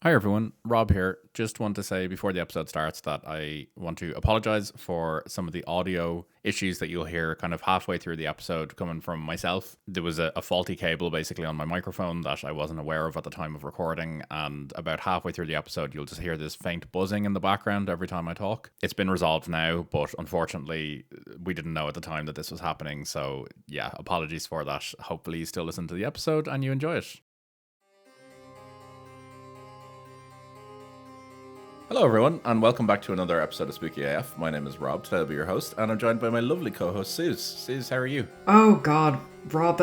Hi everyone, Rob here. Just want to say before the episode starts that I want to apologize for some of the audio issues that you'll hear kind of halfway through the episode coming from myself. There was a faulty cable basically on my microphone that I wasn't aware of at the time of recording, and about halfway through the episode you'll just hear this faint buzzing in the background every time I talk. It's been resolved now, but unfortunately we didn't know at the time that this was happening, so yeah, apologies for that. Hopefully you still listen to the episode and you enjoy it. Hello, everyone, and welcome back to another episode of Spooky AF. My name is Rob, today I'll be your host, and I'm joined by my lovely co-host, Suz. Suz, how are you? Oh, God, Rob,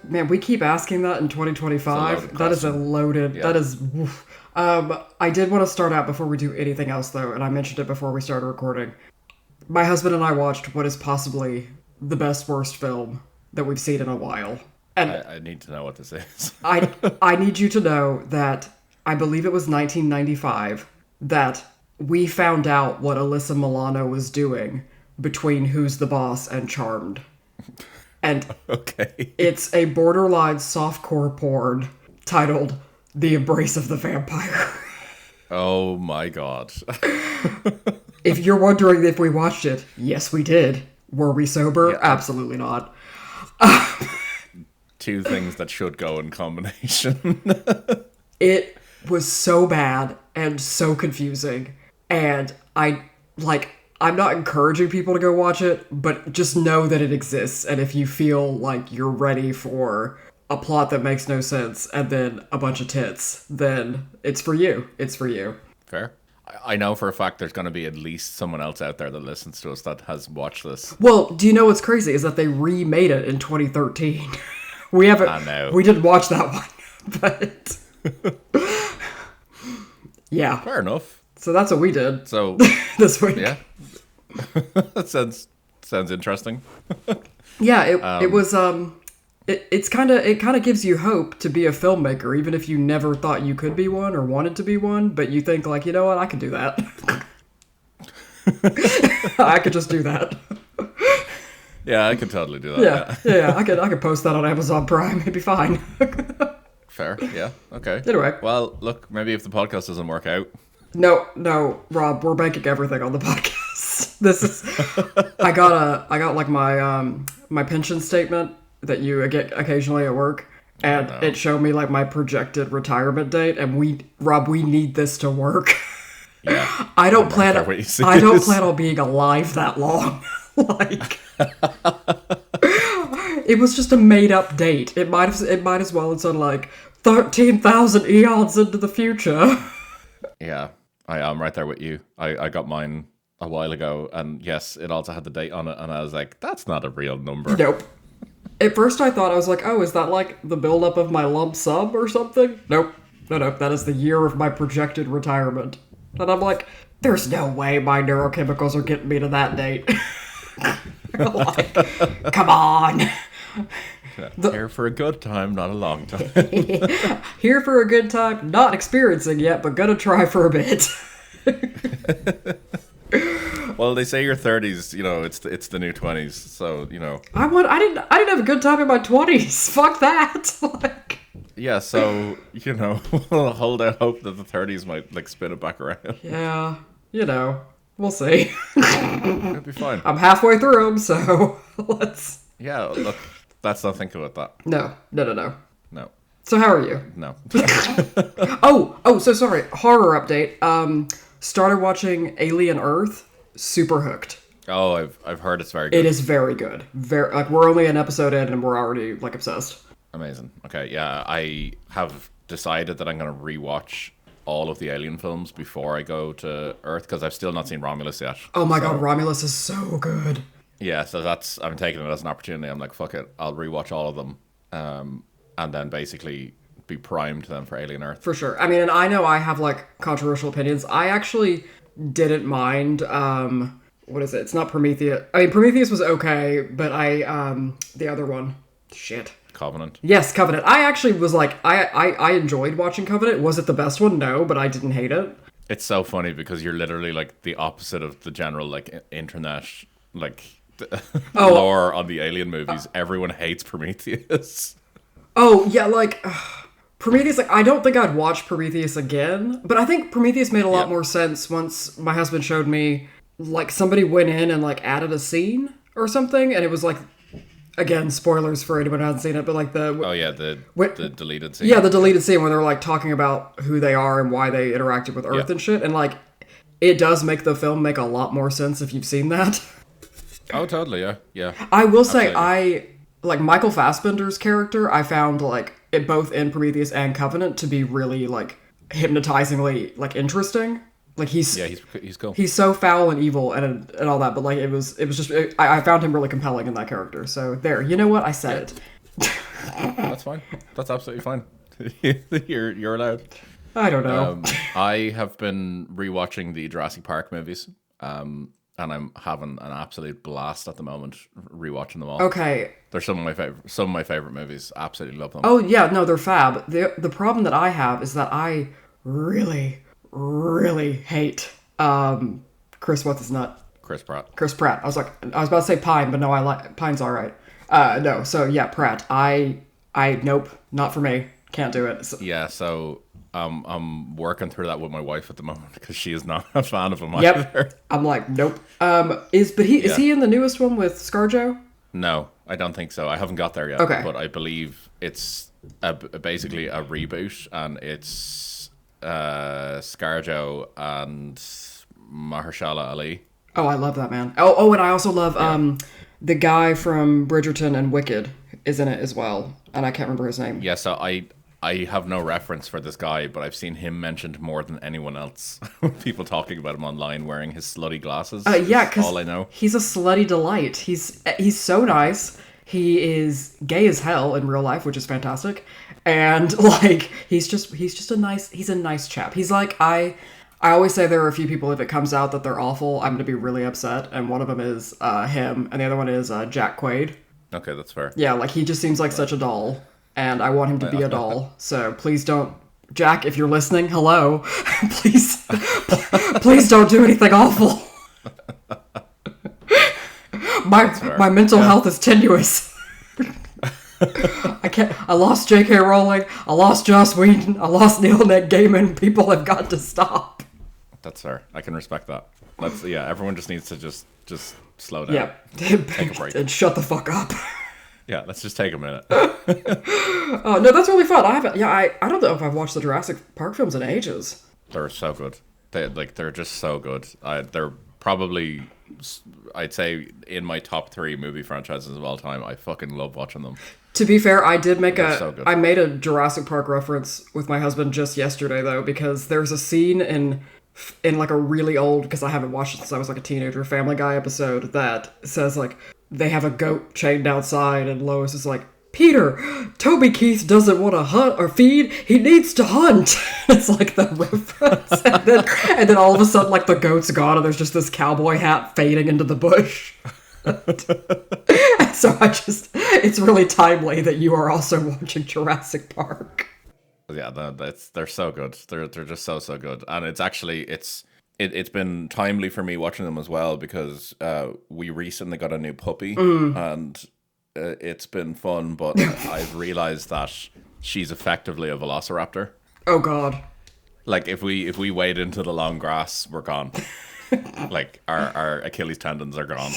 man, we keep asking that in 2025. That is a loaded, that is, woof. I did want to start out before we do anything else, though, and I mentioned it before we started recording. My husband and I watched what is possibly the best, worst film that we've seen in a while. And I need to know what this is. I need you to know that I believe it was 1995 that we found out what Alyssa Milano was doing between Who's the Boss and Charmed. And okay. It's a borderline softcore porn titled The Embrace of the Vampire. Oh my god. If you're wondering if we watched it, yes we did. Were we sober? Yeah. Absolutely not. Two things that should go in combination. It was so bad and so confusing, and I'm not encouraging people to go watch it, but just know that it exists, and if you feel like you're ready for a plot that makes no sense and then a bunch of tits, then it's for you. It's for you. Fair. I know for a fact there's going to be at least someone else out there that listens to us that has watched this. Well, do you know what's crazy is that they remade it in 2013. We haven't. I know. We didn't watch that one, but yeah. Fair enough. So that's what we did. So this week. Yeah. That sounds interesting. Yeah, it was it kind of gives you hope to be a filmmaker, even if you never thought you could be one or wanted to be one, but you think like, you know what, I could do that. I could just do that. Yeah, I could totally do that. Yeah. I could post that on Amazon Prime. It'd be fine. Fair. Yeah. Okay. Anyway. Well, look, maybe if the podcast doesn't work out. No, Rob, we're banking everything on the podcast. This is I got like my pension statement that you get occasionally at work, and it showed me like my projected retirement date, and we need this to work. Yeah. I don't plan on being alive that long. Like it was just a made up date. It might as well have said like 13,000 eons into the future. Yeah, I am right there with you. I got mine a while ago, and yes, it also had the date on it, and I was like, that's not a real number. Nope. At first I thought, I was like, oh, is that like the buildup of my lump sum or something? Nope. No, that is the year of my projected retirement. And I'm like, there's no way my neurochemicals are getting me to that date. Like, come on. Here for a good time, not a long time. Here for a good time, not experiencing yet, but gonna try for a bit. Well, they say your 30s, it's the new 20s, so, I didn't have a good time in my 20s. Fuck that. Like, yeah, so, we'll hold out hope that the 30s might, spin it back around. Yeah, we'll see. It'll be fine. I'm halfway through them, so let's... Yeah, look, let's not think about that. No. No. So how are you? No. So sorry. Horror update. Started watching Alien Earth. Super hooked. Oh, I've heard it's very good. It is very good. We're only an episode in and we're already obsessed. Amazing. Okay, yeah, I have decided that I'm going to rewatch all of the Alien films before I go to Earth, because I've still not seen Romulus yet. Oh my god, Romulus is so good. Yeah, so I'm taking it as an opportunity. I'm like, fuck it, I'll rewatch all of them, and then basically be primed then for Alien Earth. For sure. I mean, and I know I have controversial opinions. I actually didn't mind. What is it? It's not Prometheus. I mean, Prometheus was okay, but the other one, shit. Covenant. Yes, Covenant. I actually was like, I enjoyed watching Covenant. Was it the best one? No, but I didn't hate it. It's so funny because you're literally the opposite of the general internet lore on the Alien movies. Everyone hates Prometheus. Oh yeah, Prometheus, like, I don't think I'd watch Prometheus again, but I think Prometheus made a lot Yeah. more sense once my husband showed me, like, somebody went in and, like, added a scene or something, and it was, like, again, spoilers for anyone who hasn't seen it, but, like, Oh yeah, the deleted scene. yeah, the deleted scene where they're, like, talking about who they are and why they interacted with Earth Yeah. and shit, and, like, it does make the film make a lot more sense if you've seen that. Oh, totally. Yeah. Yeah. I will say, Absolutely. like, Michael Fassbender's character, I found, like, it both in Prometheus and Covenant to be really, like, hypnotizingly, like, interesting. Like, he's cool. he's so foul and evil and all that, but, like, it was just, I found him really compelling in that character. So, there, you know what? I said it. That's fine. That's absolutely fine. You're allowed. I don't know. I have been rewatching the Jurassic Park movies, and I'm having an absolute blast at the moment rewatching them all. Okay. They're some of my favorite movies. Absolutely love them. Oh, yeah, no, they're fab. The problem that I have is that I really, really hate, Chris, what's his nut? Chris Pratt. Chris Pratt. I was about to say Pine, but no, I like Pine's all right. No, so yeah, Pratt. I nope, not for me. Can't do it. So, Yeah, so I'm working through that with my wife at the moment because she is not a fan of him yep. either. I'm like, nope. Is he in the newest one with ScarJo? No, I don't think so. I haven't got there yet. Okay. But I believe it's basically a reboot, and it's ScarJo and Mahershala Ali. Oh, I love that man. Oh, and I also love the guy from Bridgerton and Wicked is in it as well, and I can't remember his name. Yeah, so I have no reference for this guy, but I've seen him mentioned more than anyone else. People talking about him online wearing his slutty glasses. Yeah, because all I know. He's a slutty delight. He's so nice. He is gay as hell in real life, which is fantastic. And like he's a nice chap. He's like I always say there are a few people, if it comes out that they're awful, I'm gonna be really upset. And one of them is him, and the other one is Jack Quaid. Okay, that's fair. Yeah, like he just seems like such a doll, and I want him to be a doll. So please don't, Jack, if you're listening, hello, please don't do anything awful. My mental health is tenuous. I lost J.K. Rowling. I lost Joss Whedon. I lost Neil Nick Gaiman. People have got to stop. That's fair. I can respect that. Everyone just needs to just slow down. Yeah, Take a break. and shut the fuck up. Yeah, let's just take a minute. Oh no, that's really fun. I don't know if I've watched the Jurassic Park films in ages. They're so good. They're just so good. They're probably, I'd say, in my top 3 movie franchises of all time. I fucking love watching them. To be fair, I did make I made a Jurassic Park reference with my husband just yesterday though, because there's a scene in like a really old, because I haven't watched it since I was like a teenager, Family Guy episode that says like they have a goat chained outside and Lois is like, Peter, Toby Keith doesn't want to hunt or feed, he needs to hunt. It's like the reference. And then all of a sudden like the goat's gone and there's just this cowboy hat fading into the bush. So it's really timely that you are also watching Jurassic Park. Yeah, they're so good. They're just so good, and it's been timely for me watching them as well because we recently got a new puppy, and it's been fun. But I've realized that she's effectively a velociraptor. Oh God! Like if we wade into the long grass, we're gone. Like our Achilles tendons are gone.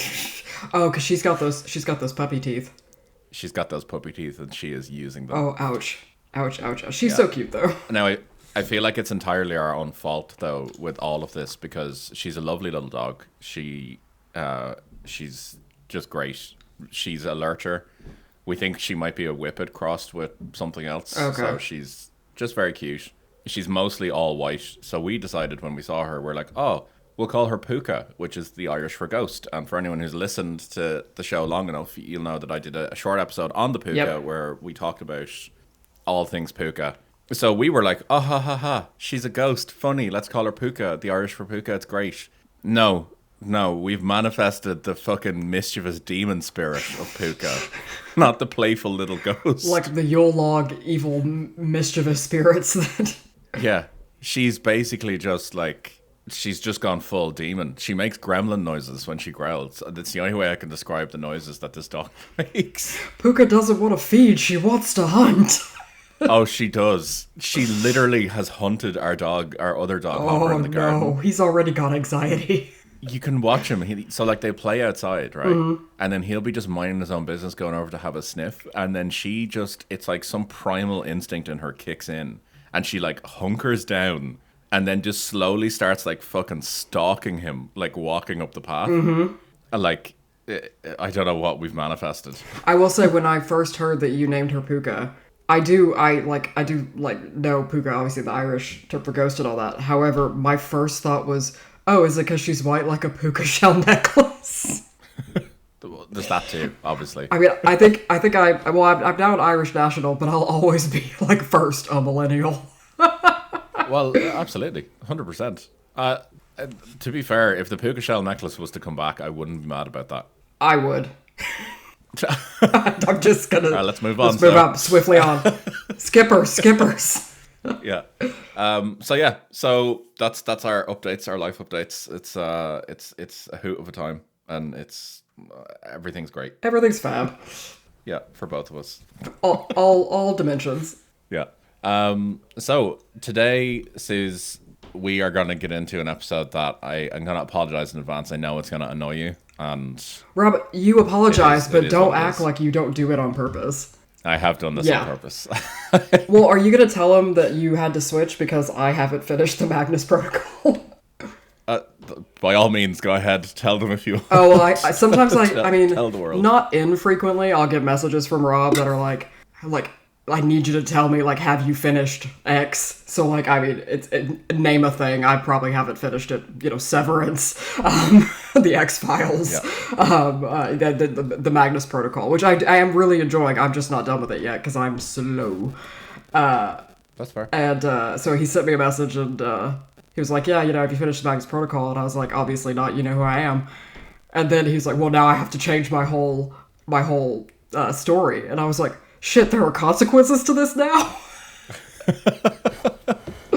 Oh, because she's got those puppy teeth. She's got those puppy teeth, and she is using them. Oh, ouch. Ouch. She's so cute, though. Now, I feel like it's entirely our own fault, though, with all of this, because she's a lovely little dog. She's just great. She's a lurcher. We think she might be a whippet crossed with something else. Okay. So she's just very cute. She's mostly all white. So we decided when we saw her, we're like, oh, we'll call her Puka, which is the Irish for ghost. And for anyone who's listened to the show long enough, you'll know that I did a short episode on the Puka where we talked about all things Puka. So we were like, oh, ha, ha, ha, she's a ghost. Funny, let's call her Puka. The Irish for Puka, it's great. No, we've manifested the fucking mischievous demon spirit of Puka, not the playful little ghost. Like the Yule log evil mischievous spirits that... Yeah, she's basically just like... She's just gone full demon. She makes gremlin noises when she growls. That's the only way I can describe the noises that this dog makes. Puka doesn't want to feed, she wants to hunt. Oh, she does. She literally has hunted our other dog, Hopper, in the garden. No, he's already got anxiety. You can watch him. So like they play outside, right? And then he'll be just minding his own business, going over to have a sniff. And then it's like some primal instinct in her kicks in. And she like hunkers down and then just slowly starts like fucking stalking him, like walking up the path. And like, I don't know what we've manifested. I will say, when I first heard that you named her Puka, I do know Puka, obviously the Irish term for ghost and all that. However, my first thought was, oh, is it because she's white like a puka shell necklace? There's that too, obviously. I mean, I'm now an Irish national, but I'll always be, like, first a millennial. Well, absolutely. 100%. To be fair, if the puka shell necklace was to come back, I wouldn't be mad about that. I would. I'm just gonna... Right, let's move on. Let's move on swiftly on. Skippers. Yeah. So that's our updates, our life updates. It's a hoot of a time, and everything's great. Everything's fab. Yeah, for both of us. All dimensions. Yeah. So today, Suz, we are going to get into an episode that I'm going to apologize in advance. I know it's going to annoy you, and Rob, you apologize, but don't act like you don't do it on purpose. I have done this on purpose. Well, are you going to tell him that you had to switch because I haven't finished the Magnus Protocol? By all means, go ahead. Tell them if you want. Oh, well, sometimes I mean, tell the world. Not infrequently, I'll get messages from Rob that are like, I need you to tell me, like, have you finished X? So, like, I mean, name a thing. I probably haven't finished it. Severance, the X-Files, the Magnus Protocol, which I am really enjoying. I'm just not done with it yet because I'm slow. That's fair. And so he sent me a message and he was like, yeah, have you finished the Magnus Protocol? And I was like, obviously not. You know who I am. And then he's like, well, now I have to change my whole story. And I was like, shit, there are consequences to this now?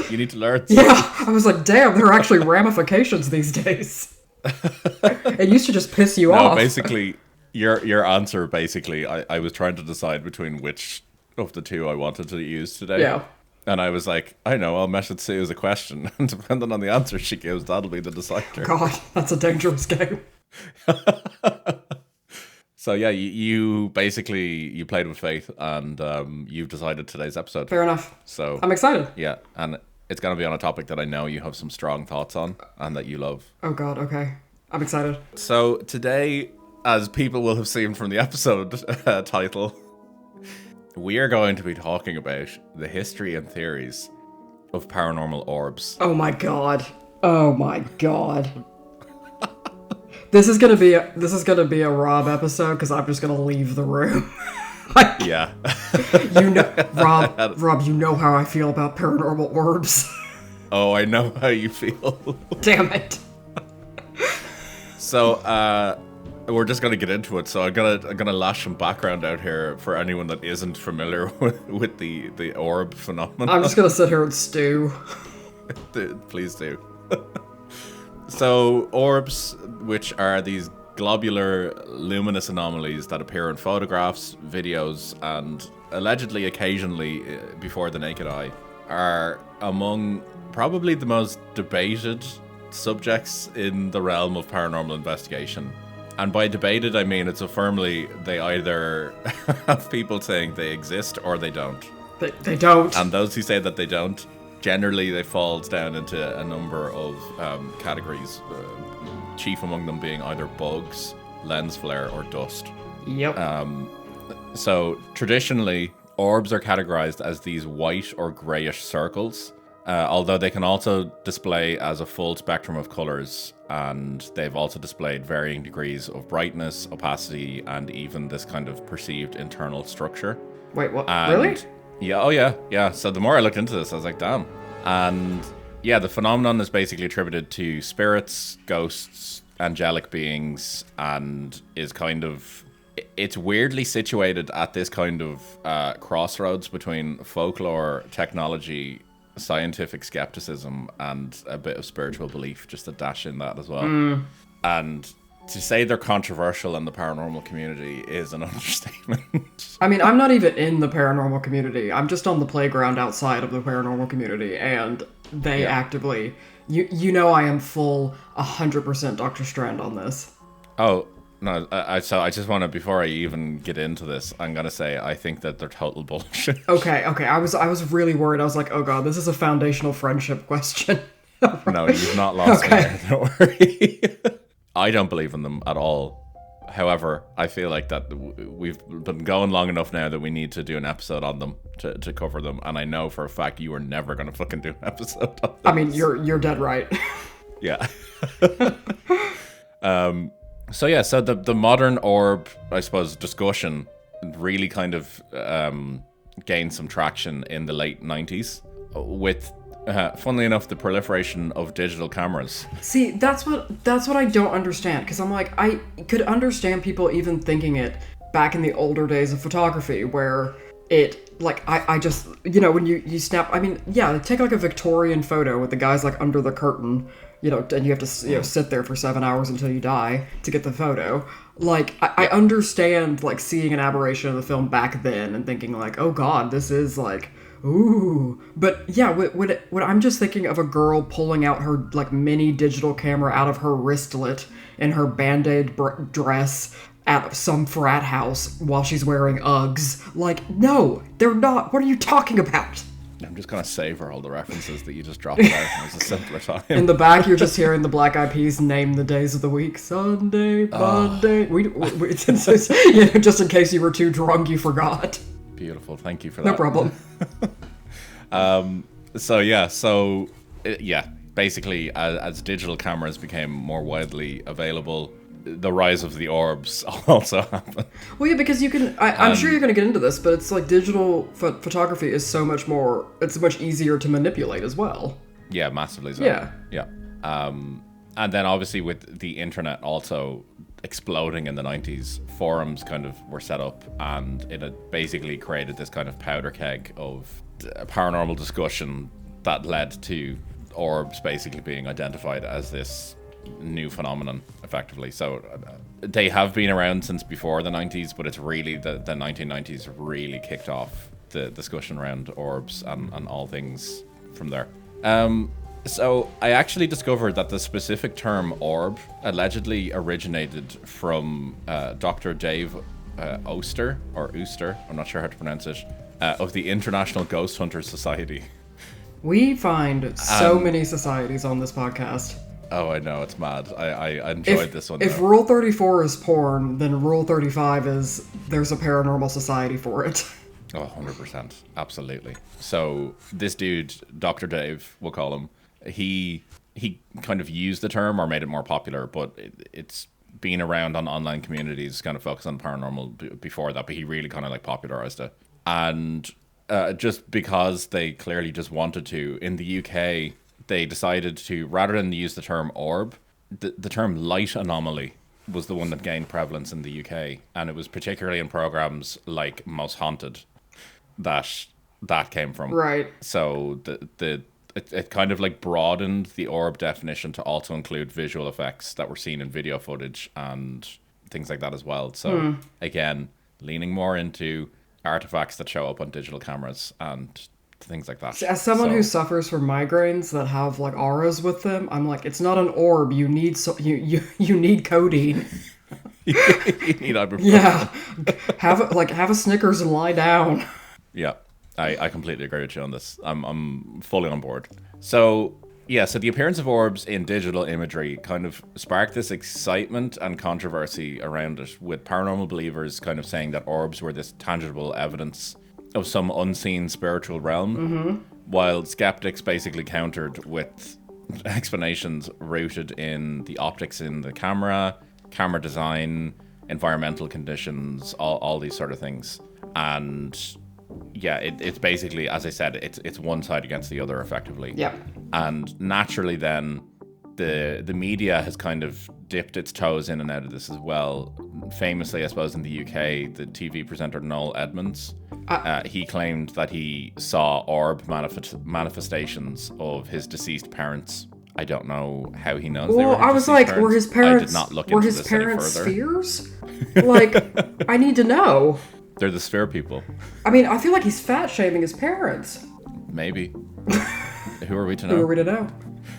You need to learn. Yeah, I was like, damn, there are actually ramifications these days. It used to just piss you off. No, basically, your answer, I was trying to decide between which of the two I wanted to use today. Yeah. And I was like, I know, I'll message Sue as a question. And depending on the answer she gives, that'll be the decider. God, that's a dangerous game. So yeah, you basically played with faith, and you've decided today's episode. Fair enough. So I'm excited. Yeah, and it's going to be on a topic that I know you have some strong thoughts on, and that you love. Oh God, okay. I'm excited. So today, as people will have seen from the episode title, we are going to be talking about the history and theories of paranormal orbs. Oh my God. Oh my God. This is gonna be a Rob episode because I'm just gonna leave the room. Yeah. Rob, you know how I feel about paranormal orbs. Oh, I know how you feel. Damn it. So, we're just gonna get into it. So I'm gonna lash some background out here for anyone that isn't familiar with the orb phenomenon. I'm just gonna sit here and stew. Please do. So, orbs, which are these globular, luminous anomalies that appear in photographs, videos, and allegedly occasionally before the naked eye, are among probably the most debated subjects in the realm of paranormal investigation. And by debated, I mean they either have people saying they exist or they don't. They don't. And those who say that they don't, generally, they fall down into a number of categories, chief among them being either bugs, lens flare, or dust. Yep. So, traditionally, orbs are categorized as these white or grayish circles, although they can also display as a full spectrum of colors, and they've also displayed varying degrees of brightness, opacity, and even this kind of perceived internal structure. Wait, what? Really? Yeah, yeah. So the more I looked into this, I was like, damn. And yeah, the phenomenon is basically attributed to spirits, ghosts, angelic beings, and is it's weirdly situated at this kind of crossroads between folklore, technology, scientific skepticism, and a bit of spiritual belief, just to dash in that as well. And To say they're controversial in the paranormal community is an understatement. I mean, I'm not even in the paranormal community. I'm just on the playground outside of the paranormal community, and they actively... You know I am full 100% Dr. Strand on this. Oh, no, so I just want to, before I even get into this, I'm going to say I think that they're total bullshit. Okay. I was really worried. I was like, oh god, this is a foundational friendship question. No, you've not lost me there, don't worry. I don't believe in them at all. However, I feel like that we've been going long enough now that we need to do an episode on them to cover them. And I know for a fact you are never going to fucking do an episode on them. I mean, you're dead right. Yeah. So the modern orb, I suppose, discussion really kind of gained some traction in the late 90s with... funnily enough, the proliferation of digital cameras. See, that's what I don't understand, because I'm like, I could understand people even thinking it back in the older days of photography, where it, like, I just, when you snap, I mean, yeah, take like a Victorian photo with the guys like under the curtain, and you have to, sit there for 7 hours until you die to get the photo. Like, I understand, like, seeing an aberration of the film back then and thinking like, oh god, this is like... Ooh, but yeah, when I'm just thinking of a girl pulling out her like mini digital camera out of her wristlet in her Band-Aid dress at some frat house while she's wearing Uggs. Like, no, they're not. What are you talking about? I'm just gonna savor all the references that you just dropped there. It was a simpler time. In the back, you're just hearing the Black Eyed Peas name the days of the week: Sunday, Monday. We just in case you were too drunk, you forgot. Beautiful, thank you for that. No problem. Basically, as digital cameras became more widely available, the rise of the orbs also happened. Well, yeah, because you can... I'm sure you're going to get into this, but it's like digital photography is so much more... It's much easier to manipulate as well. Yeah, massively so. Yeah. And then obviously with the internet also exploding in the 90s, forums kind of were set up, and it had basically created this kind of powder keg of paranormal discussion that led to orbs basically being identified as this new phenomenon, effectively. So they have been around since before the 90s, but it's really the 1990s really kicked off the discussion around orbs and all things from there. So I actually discovered that the specific term orb allegedly originated from Dr. Dave Oster, I'm not sure how to pronounce it, of the International Ghost Hunters Society. We find so many societies on this podcast. Oh, I know, it's mad. I enjoyed this one. If Rule 34 is porn, then Rule 35 is there's a paranormal society for it. Oh, 100%. Absolutely. So this dude, Dr. Dave, we'll call him, he kind of used the term or made it more popular, but it's been around on online communities kind of focused on paranormal before that, but he really kind of like popularized it. And just because they clearly just wanted to, in the UK, they decided to, rather than use the term orb, the term light anomaly was the one that gained prevalence in the UK. And it was particularly in programs like Most Haunted that came from. Right. So it kind of like broadened the orb definition to also include visual effects that were seen in video footage and things like that as well. So again, leaning more into artifacts that show up on digital cameras and things like that. As someone who suffers from migraines that have like auras with them, I'm like, it's not an orb. You need you need codeine. You need ibuprofen. Yeah, have a Snickers and lie down. Yeah, I completely agree with you on this. I'm fully on board. So the appearance of orbs in digital imagery kind of sparked this excitement and controversy around it, with paranormal believers kind of saying that orbs were this tangible evidence of some unseen spiritual realm, while skeptics basically countered with explanations rooted in the optics in the camera design, environmental conditions, all these sort of things. And yeah, it's basically, as I said, it's one side against the other, effectively. Yeah. And naturally then, the media has kind of dipped its toes in and out of this as well. Famously, I suppose, in the UK, the TV presenter Noel Edmonds, he claimed that he saw orb manifestations of his deceased parents I don't know how he knows they were Well, his I was deceased like, parents. were his parents I did not look were into his this any parents further. spheres? Like, I need to know. They're the sphere people. I mean, I feel like he's fat shaming his parents. Maybe. Who are we to Who know? are we to know?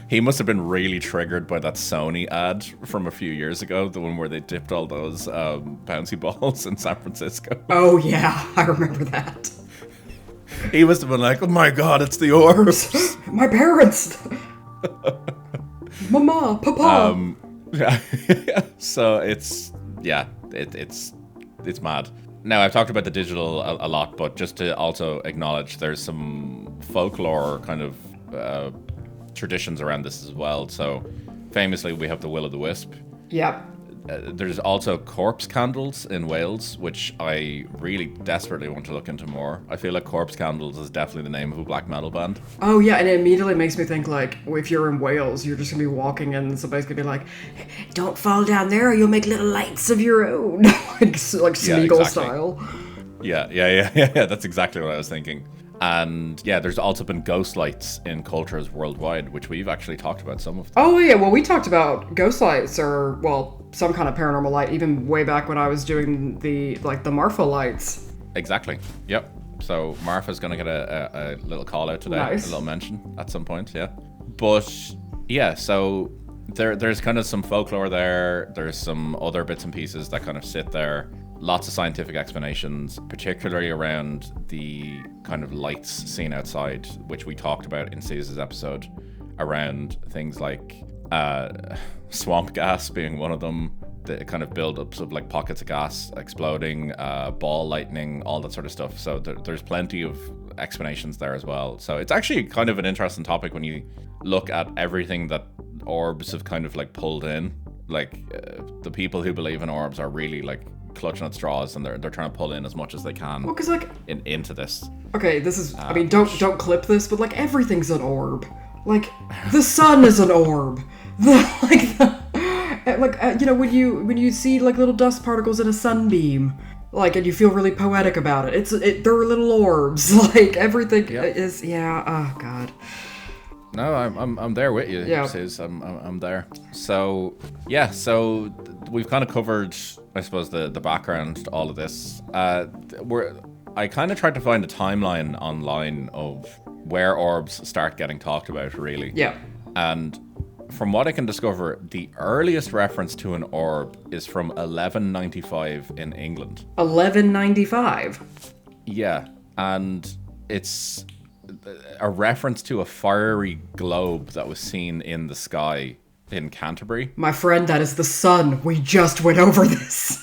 He must have been really triggered by that Sony ad from a few years ago, the one where they dipped all those bouncy balls in San Francisco. Oh yeah, I remember that. He must have been like, oh my god, it's the Orbs. My parents. Mama, Papa. So it's mad. Now, I've talked about the digital a lot, but just to also acknowledge there's some folklore kind of traditions around this as well. So famously, we have the Will-o'-the-Wisp. Yep. There's also corpse candles in Wales, which I really desperately want to look into more. I feel like Corpse Candles is definitely the name of a black metal band. Oh yeah, and it immediately makes me think like, if you're in Wales, you're just gonna be walking and somebody's gonna be like, "Don't fall down there, or you'll make little lights of your own," like Smeagol exactly. style. Yeah. That's exactly what I was thinking. And yeah, there's also been ghost lights in cultures worldwide, which we've actually talked about some of them. Oh yeah, well we talked about ghost lights, or well, some kind of paranormal light, even way back when I was doing the Marfa lights. Exactly. Yep. So Marfa's gonna get a little call out today, Nice. a little mention at some point. Yeah. But yeah, so there's kind of some folklore there. There's some other bits and pieces that kind of sit there. Lots of scientific explanations, particularly around the kind of lights seen outside, which we talked about in Suz's episode, around things like swamp gas being one of them, the kind of build-ups of like pockets of gas exploding, ball lightning, all that sort of stuff. So there's plenty of explanations there as well. So it's actually kind of an interesting topic when you look at everything that Orbs have kind of like pulled in. Like the people who believe in Orbs are really like clutching at straws, and they're trying to pull in as much as they can. Well, 'cause like, into this. okay, this is, I mean, don't clip this, but like everything's an orb. Like the sun is an orb. You know, when you see like little dust particles in a sunbeam, like, and you feel really poetic about it. They're little orbs. Like everything is, yeah. Oh god. No, I'm there with you. Yeah. Sis. I'm there. So yeah, so we've kind of covered, I suppose, the background to all of this. I kind of tried to find a timeline online of where orbs start getting talked about, really. Yeah. And from what I can discover, the earliest reference to an orb is from 1195 in England. 1195. Yeah, and it's a reference to a fiery globe that was seen in the sky in Canterbury. My friend, that is the sun. We just went over this.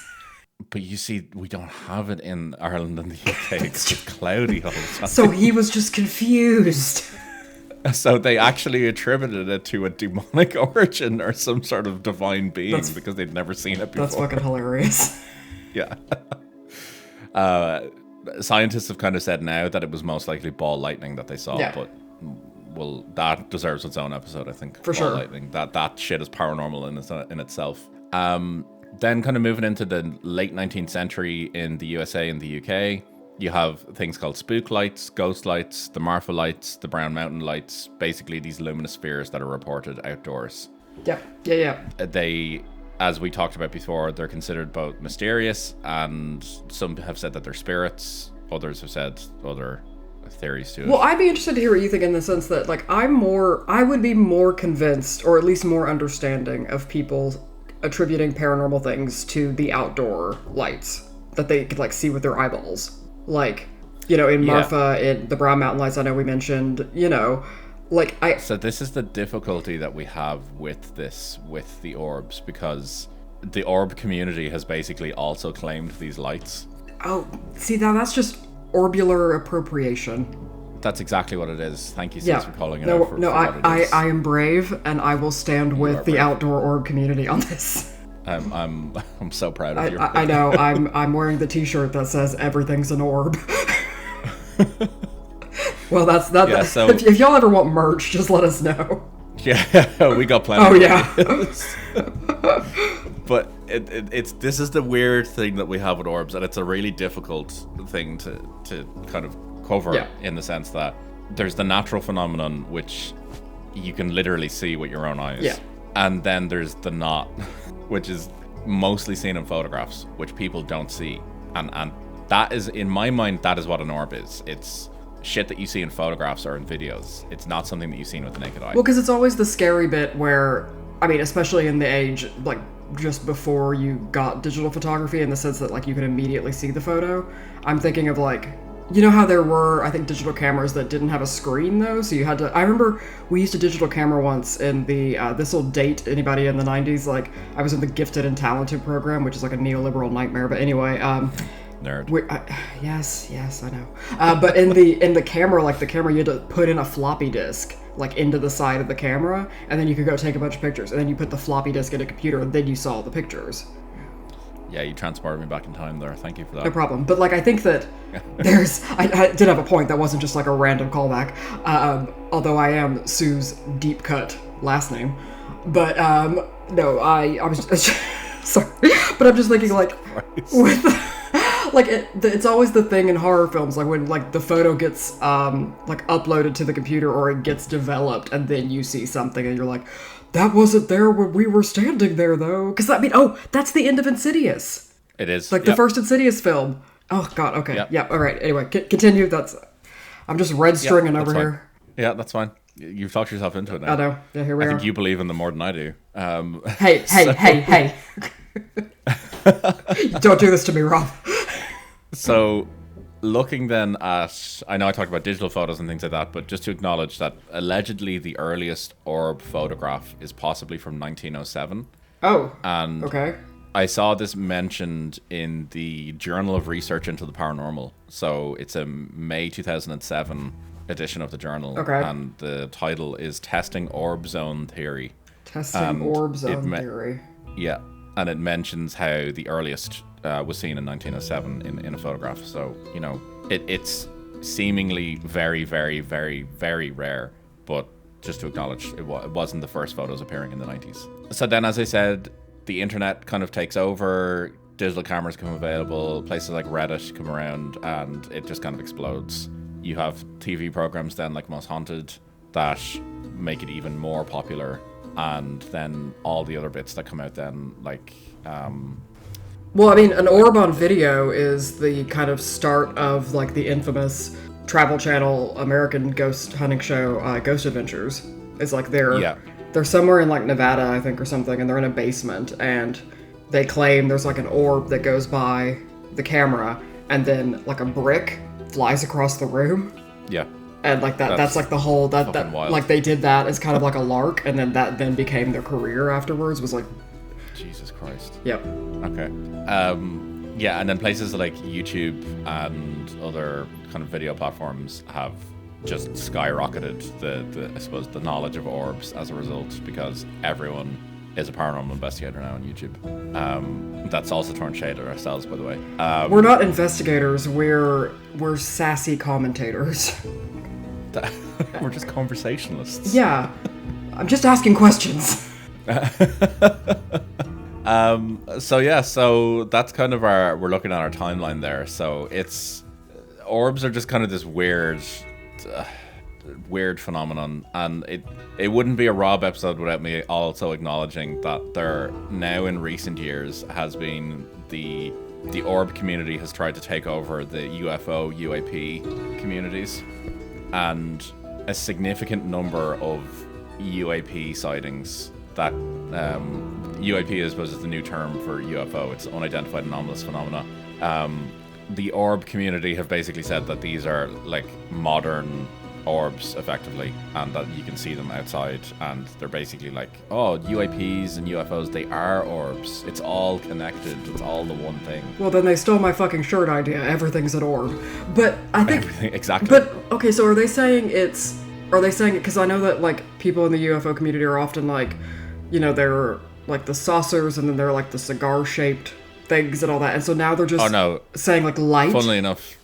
But you see, we don't have it in Ireland and the UK. It's cloudy all the time. So he was just confused. So they actually attributed it to a demonic origin or some sort of divine being because they'd never seen it before. That's fucking hilarious. Yeah. Scientists have kind of said now that it was most likely ball lightning that they saw, but well, that deserves its own episode, I think. For ball sure. Lightning. That shit is paranormal in itself. Then kind of moving into the late 19th century in the USA and the UK, you have things called spook lights, ghost lights, the Marfa lights, the Brown Mountain lights, basically these luminous spheres that are reported outdoors. Yeah. They, as we talked about before, they're considered both mysterious, and some have said that they're spirits, others have said other theories to it. Well, I'd be interested to hear what you think in the sense that, like, I would be more convinced, or at least more understanding of people attributing paranormal things to the outdoor lights that they could, like, see with their eyeballs. Like, you know, in Marfa, in the Brown Mountain lights I know we mentioned, you know, like, So this is the difficulty that we have with the orbs, because the orb community has basically also claimed these lights. Oh, see, now that's just orbular appropriation. That's exactly what it is. Thank you, Sis, for calling it out. I am brave, and I will stand with the outdoor orb community on this. I'm so proud of you. I know. I'm wearing the T-shirt that says "Everything's an orb." Well, that's that. Yeah, so, if y'all ever want merch, just let us know. Yeah, we got plenty. Oh yeah. But this is the weird thing that we have with orbs, and it's a really difficult thing to kind of cover in the sense that there's the natural phenomenon, which you can literally see with your own eyes. Yeah. And then there's the not, which is mostly seen in photographs, which people don't see. And that is, in my mind, that is what an orb is. It's shit that you see in photographs or in videos. It's not something that you've seen with the naked eye. Well, because it's always the scary bit where, I mean, especially in the age, like, just before you got digital photography, in the sense that, like, you can immediately see the photo. I'm thinking of, like, you know how there were, I think, digital cameras that didn't have a screen, though? So you had to... I remember we used a digital camera once in the... this'll date anybody in the 90s. Like, I was in the Gifted and Talented program, which is like a neoliberal nightmare. But anyway... Nerd. Yes, I know. But in the camera, like, the camera, you had to put in a floppy disk, like, into the side of the camera, and then you could go take a bunch of pictures. And then you put the floppy disk in a computer, and then you saw the pictures. Yeah, you transported me back in time there. Thank you for that. No problem. But, like, I think that there's... I did have a point. That wasn't just, like, a random callback. Although I am Sue's deep cut last name. But, no, I was... sorry. But I'm just thinking, like... with like, it's always the thing in horror films, like, when, like, the photo gets, like, uploaded to the computer, or it gets developed, and then you see something, and you're like... That wasn't there when we were standing there, though. Because, I mean, that's the end of Insidious. It is. Like, the first Insidious film. Oh, God, okay. Yep. Yeah, all right. Anyway, continue. I'm just red stringing over fine. Here. Yeah, that's fine. You've talked yourself into it now. I know. Yeah, here we are. I think you believe in them more than I do. Hey. Don't do this to me, Rob. So... Looking then at, I know I talked about digital photos and things like that, but just to acknowledge that allegedly the earliest orb photograph is possibly from 1907. Oh, and okay. I saw this mentioned in the Journal of Research into the Paranormal. So it's a May 2007 edition of the journal. Okay. And the title is Testing Orb Zone Theory. Testing Orb Zone Theory. Yeah, and it mentions how the earliest was seen in 1907 in a photograph. So, you know, it's seemingly very, very, very, very rare, but just to acknowledge it wasn't the first photos appearing in the 90s. So then, as I said, the internet kind of takes over, digital cameras become available, places like Reddit come around, and it just kind of explodes. You have TV programs then like Most Haunted that make it even more popular, and then all the other bits that come out then, like... Well, I mean, an orb on video is the kind of start of, like, the infamous Travel Channel American ghost hunting show, Ghost Adventures. It's like they're somewhere in, like, Nevada, I think, or something, and they're in a basement, and they claim there's, like, an orb that goes by the camera, and then, like, a brick flies across the room. Yeah. And, like, that's like, the whole... That wild. Like, they did that as kind of, like, a lark, and then that then became their career afterwards, was, like... Jesus Christ. Yep. Okay. Yeah, and then places like YouTube and other kind of video platforms have just skyrocketed the I suppose the knowledge of orbs as a result, because everyone is a paranormal investigator now on YouTube. That's also throwing shade at ourselves, by the way. We're not investigators. We're sassy commentators. We're just conversationalists. Yeah, I'm just asking questions. So that's kind of we're looking at our timeline there. So it's orbs are just kind of this weird phenomenon, and it wouldn't be a Rob episode without me also acknowledging that there now in recent years has been the orb community has tried to take over the UFO UAP communities, and a significant number of UAP sightings that UAP is the new term for UFO. It's unidentified anomalous phenomena. The orb community have basically said that these are like modern orbs, effectively, and that you can see them outside, and they're basically like, oh, UAPs and UFOs, they are orbs. It's all connected. It's all the one thing. Well, then they stole my fucking shirt idea. Everything's an orb. But I think... Everything, exactly. But, okay, so are they saying it... Because I know that, like, people in the UFO community are often, like, you know, they're, like, the saucers, and then they're, like, the cigar-shaped things and all that. And so now they're just saying, like, light? Funnily enough,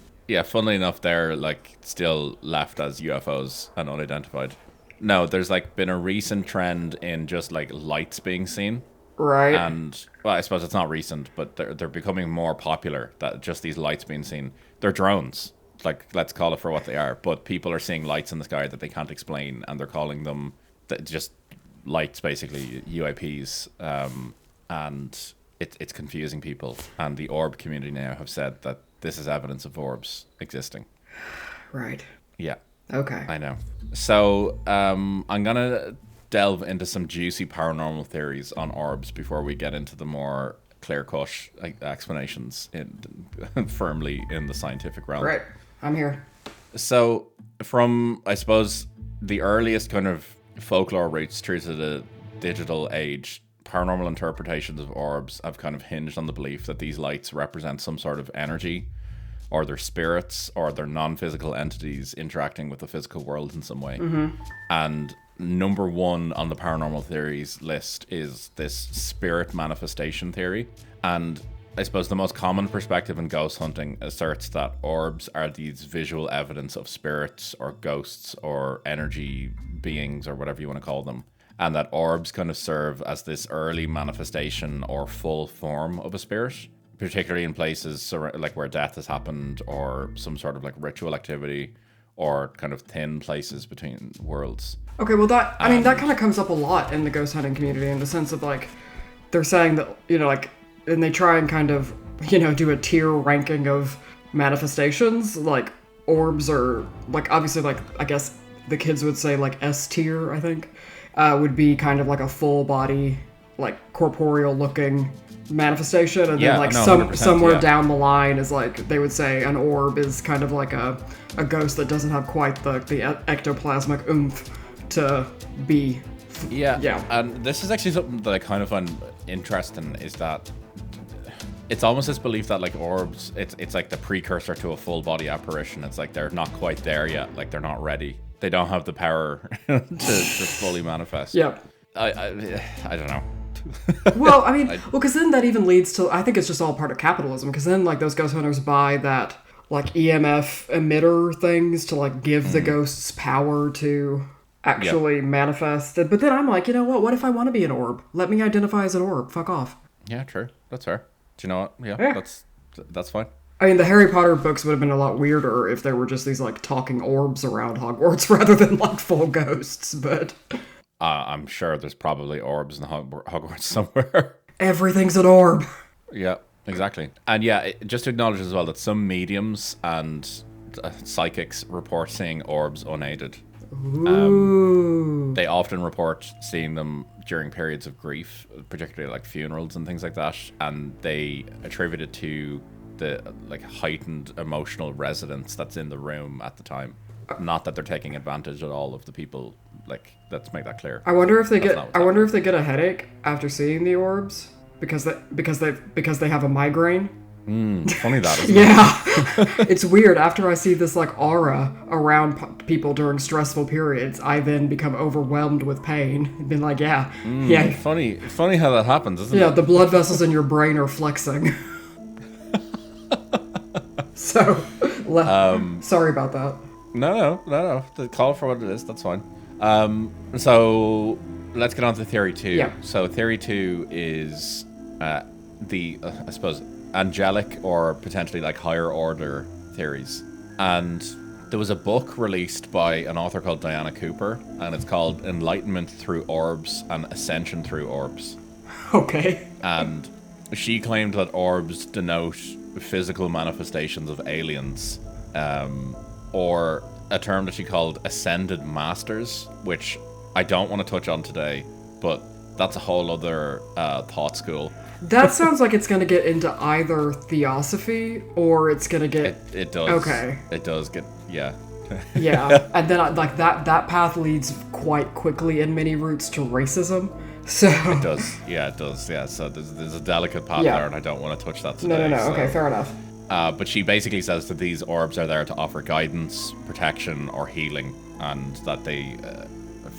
they're, like, still left as UFOs and unidentified. No, there's, like, been a recent trend in just, like, lights being seen. Right. And, well, I suppose it's not recent, but they're becoming more popular, that just these lights being seen. They're drones. Like, let's call it for what they are. But people are seeing lights in the sky that they can't explain, and they're calling them just lights, basically UAPs, and it's confusing people. And the orb community now have said that this is evidence of orbs existing. Right. Yeah. Okay. I know. So I'm gonna delve into some juicy paranormal theories on orbs before we get into the more clear-cut explanations firmly in the scientific realm. Right. I'm here. So from, I suppose, the earliest kind of folklore roots through to the digital age, paranormal interpretations of orbs have kind of hinged on the belief that these lights represent some sort of energy, or their spirits, or their non-physical entities interacting with the physical world in some way. And number one on the paranormal theories list is this spirit manifestation theory. And I suppose the most common perspective in ghost hunting asserts that orbs are these visual evidence of spirits or ghosts or energy beings or whatever you want to call them. And that orbs kind of serve as this early manifestation or full form of a spirit, particularly in places like where death has happened, or some sort of like ritual activity, or kind of thin places between worlds. Okay, well that kind of comes up a lot in the ghost hunting community, in the sense of like they're saying that, like, and they try and kind of, do a tier ranking of manifestations. Like orbs are like, obviously, like, I guess the kids would say like S tier, I think, would be kind of like a full body, like corporeal looking manifestation, and then like somewhere down the line is like, they would say an orb is kind of like a ghost that doesn't have quite the ectoplasmic oomph to be. Yeah. And this is actually something that I kind of find interesting, is that it's almost this belief that like orbs, it's like the precursor to a full body apparition. It's like they're not quite there yet, like they're not ready, they don't have the power to fully manifest. Yeah. I don't know. Well, I mean, because then that even leads to, I think it's just all part of capitalism, because then like those ghost hunters buy that like EMF emitter things to like give the ghosts power to actually manifest it. But then I'm like, what if I want to be an orb? Let me identify as an orb. Fuck off. Yeah, true. That's fair. Do you know what? Yeah. That's fine. I mean, the Harry Potter books would have been a lot weirder if there were just these like talking orbs around Hogwarts rather than like full ghosts, but I'm sure there's probably orbs in Hogwarts somewhere. Everything's an orb. Yeah, exactly. And yeah, just to acknowledge as well that some mediums and psychics report seeing orbs unaided. They often report seeing them during periods of grief, particularly like funerals and things like that, and they attribute it to the like heightened emotional resonance that's in the room at the time. Not that they're taking advantage at all of the people. Like, let's make that clear. I wonder if they get a headache after seeing the orbs because they have a migraine. Funny that, isn't it? It's weird. After I see this like aura around people during stressful periods, I then become overwhelmed with pain and been like, yeah. Funny how that happens, isn't it? Yeah, the blood vessels in your brain are flexing. So, sorry about that. No. The call for what it is, that's fine. So let's get on to theory 2. Yeah. So theory 2 is the I suppose angelic or potentially like higher order theories. And there was a book released by an author called Diana Cooper, and it's called Enlightenment Through Orbs and Ascension Through Orbs. Okay. And she claimed that orbs denote physical manifestations of aliens, or a term that she called ascended masters, which I don't want to touch on today, but that's a whole other thought school. That sounds like it's going to get into either theosophy or it's going to get... It does. Okay. It does get... Yeah. Yeah. And then like that path leads quite quickly in many routes to racism. So... It does. Yeah, it does. Yeah. So there's a delicate path there, and I don't want to touch that today. No. So. Okay, fair enough. But she basically says that these orbs are there to offer guidance, protection, or healing, and that they,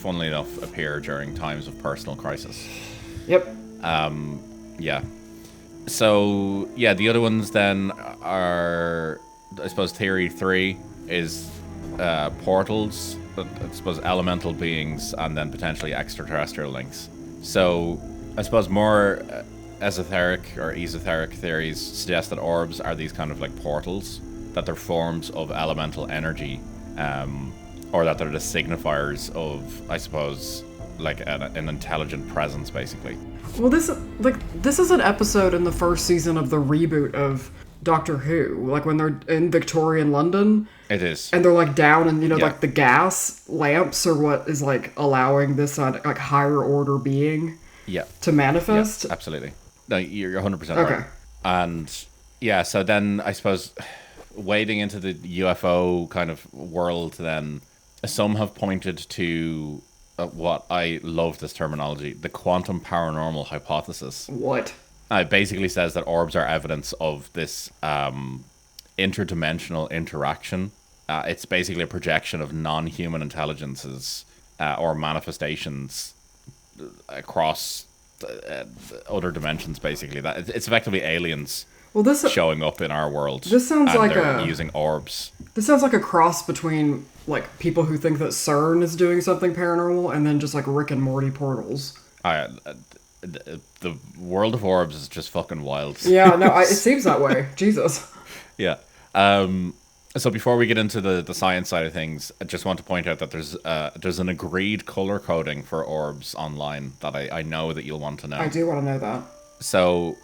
funnily enough, appear during times of personal crisis. Yep. Yeah. So, yeah, the other ones then are, I suppose, theory 3 is portals, I suppose elemental beings, and then potentially extraterrestrial links. So, I suppose more esoteric or esoteric theories suggest that orbs are these kind of like portals, that they're forms of elemental energy, or that they're the signifiers of, I suppose, like an intelligent presence, basically. Well, this is an episode in the first season of the reboot of Doctor Who, like when they're in Victorian London. It is. And they're like down and, like the gas lamps are what is like allowing this like higher order being to manifest. Yeah, absolutely. No, you're 100% okay. right. And yeah, so then I suppose wading into the UFO kind of world, then some have pointed to what I love this terminology, the quantum paranormal hypothesis. What? It basically says that orbs are evidence of this interdimensional interaction. It's basically a projection of non-human intelligences or manifestations across other dimensions, basically. That it's effectively aliens showing up in our world. This sounds and like they're using orbs. This sounds like a cross between like people who think that CERN is doing something paranormal and then just like Rick and Morty portals. The world of orbs is just fucking wild. Yeah, no, it seems that way. Jesus. Yeah. So before we get into the science side of things, I just want to point out that there's an agreed color coding for orbs online that I know that you'll want to know. I do want to know that. So